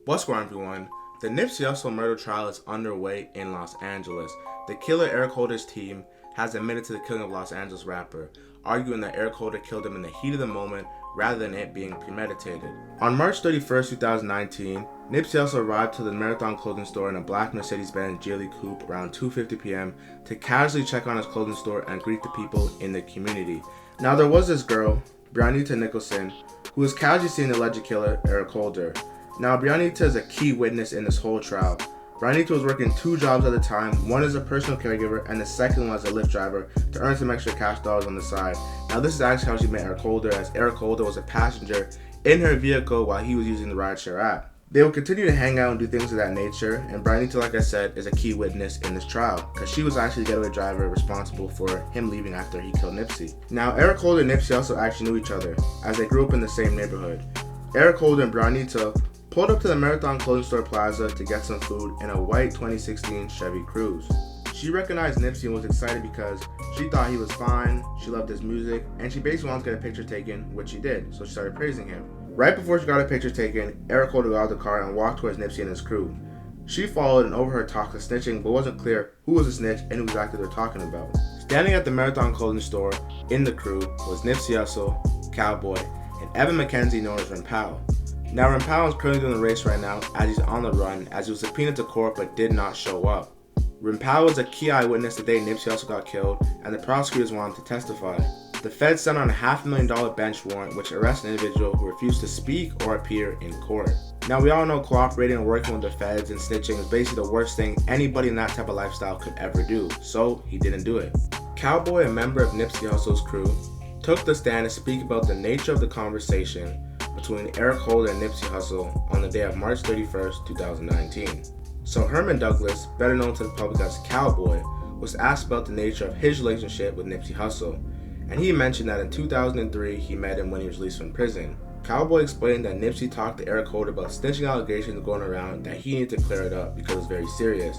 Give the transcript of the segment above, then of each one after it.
What's going on, everyone? The Nipsey Hussle murder trial is underway in Los Angeles. The killer Eric Holder's team has admitted to the killing of Los Angeles rapper, arguing that Eric Holder killed him in the heat of the moment rather than it being premeditated. On March 31st, 2019, Nipsey Hussle arrived to the Marathon clothing store in a black Mercedes-Benz Geely coupe around 2:50 p.m. to casually check on his clothing store and greet the people in the community. Now, there was this girl, Brianita Nicholson, who was casually seeing the alleged killer, Eric Holder. Now, Brianita is a key witness in this whole trial. Brianita was working two jobs at the time, one as a personal caregiver and the second one as a Lyft driver to earn some extra cash dollars on the side. Now, this is actually how she met Eric Holder, as Eric Holder was a passenger in her vehicle while he was using the rideshare app. They will continue to hang out and do things of that nature, and Brianita, like I said, is a key witness in this trial because she was actually the getaway driver responsible for him leaving after he killed Nipsey. Now, Eric Holder and Nipsey also actually knew each other as they grew up in the same neighborhood. Eric Holder and Brianita pulled up to the Marathon Clothing Store Plaza to get some food in a white 2016 Chevy Cruze. She recognized Nipsey and was excited because she thought he was fine, she loved his music, and she basically wanted to get a picture taken, which she did, so she started praising him. Right before she got a picture taken, Eric Holder got out of the car and walked towards Nipsey and his crew. She followed and overheard talks of snitching, but wasn't clear who was a snitch and who exactly they're talking about. Standing at the Marathon Clothing Store in the crew was Nipsey Hussle, Cowboy, and Evan McKenzie known as Rampal. Now, Rampal is currently doing the race right now as he's on the run, as he was subpoenaed to court but did not show up. Rampal was a key eyewitness the day Nipsey Hussle got killed, and the prosecutors wanted to testify. The feds sent on a $500,000 bench warrant which arrests an individual who refused to speak or appear in court. Now, we all know cooperating and working with the feds and snitching is basically the worst thing anybody in that type of lifestyle could ever do, so he didn't do it. Cowboy, a member of Nipsey Hussle's crew, took the stand to speak about the nature of the conversation between Eric Holder and Nipsey Hussle on the day of March 31st, 2019. So Herman Douglas, better known to the public as Cowboy, was asked about the nature of his relationship with Nipsey Hussle, and he mentioned that in 2003 he met him when he was released from prison. Cowboy explained that Nipsey talked to Eric Holder about snitching allegations going around, that he needed to clear it up because it was very serious.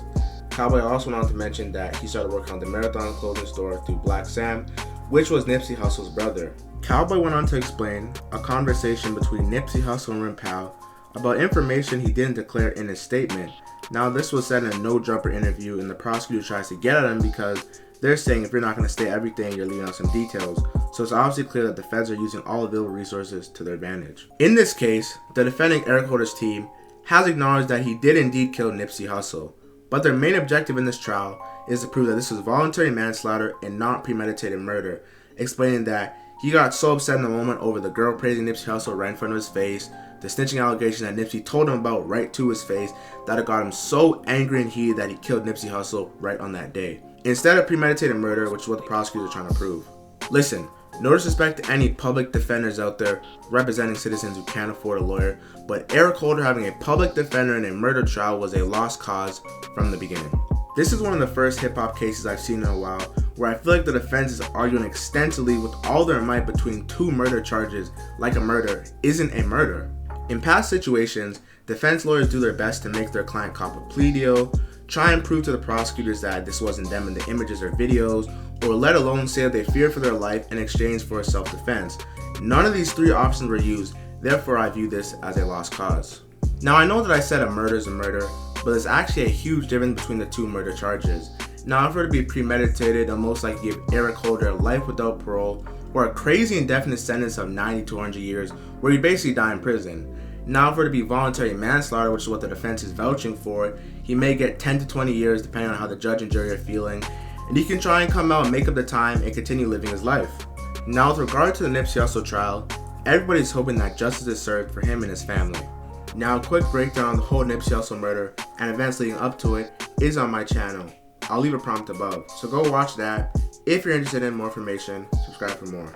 Cowboy also went on to mention that he started working on the Marathon clothing store through Black Sam, which was Nipsey Hussle's brother. Cowboy went on to explain a conversation between Nipsey Hussle and Rampal about information he didn't declare in his statement. Now, this was said in a no-jumper interview, and the prosecutor tries to get at him because they're saying if you're not going to state everything, you're leaving out some details. So it's obviously clear that the feds are using all available resources to their advantage. In this case, the defending Eric Holder's team has acknowledged that he did indeed kill Nipsey Hussle, but their main objective in this trial is to prove that this was voluntary manslaughter and not premeditated murder, explaining that he got so upset in the moment over the girl praising Nipsey Hussle right in front of his face, the snitching allegation that Nipsey told him about right to his face, that it got him so angry and heated that he killed Nipsey Hussle right on that day, instead of premeditated murder, which is what the prosecutors are trying to prove. Listen, no disrespect to any public defenders out there representing citizens who can't afford a lawyer, but Eric Holder having a public defender in a murder trial was a lost cause from the beginning. This is one of the first hip-hop cases I've seen in a while where I feel like the defense is arguing extensively with all their might between two murder charges like a murder isn't a murder. In past situations, defense lawyers do their best to make their client cop a plea deal, try and prove to the prosecutors that this wasn't them in the images or videos, or let alone say that they fear for their life in exchange for self-defense. None of these three options were used, therefore I view this as a lost cause. Now, I know that I said a murder is a murder, but there's actually a huge difference between the two murder charges. Now, if it were to be premeditated, they'll most likely give Eric Holder life without parole, or a crazy indefinite sentence of 90 to 100 years, where he'd basically die in prison. Now, if it were to be voluntary manslaughter, which is what the defense is vouching for, he may get 10 to 20 years depending on how the judge and jury are feeling, and he can try and come out and make up the time and continue living his life. Now, with regard to the Nipsey Hussle trial, everybody's hoping that justice is served for him and his family. Now, a quick breakdown on the whole Nipsey Hussle murder and events leading up to it is on my channel. I'll leave a prompt above, so go watch that. If you're interested in more information, subscribe for more.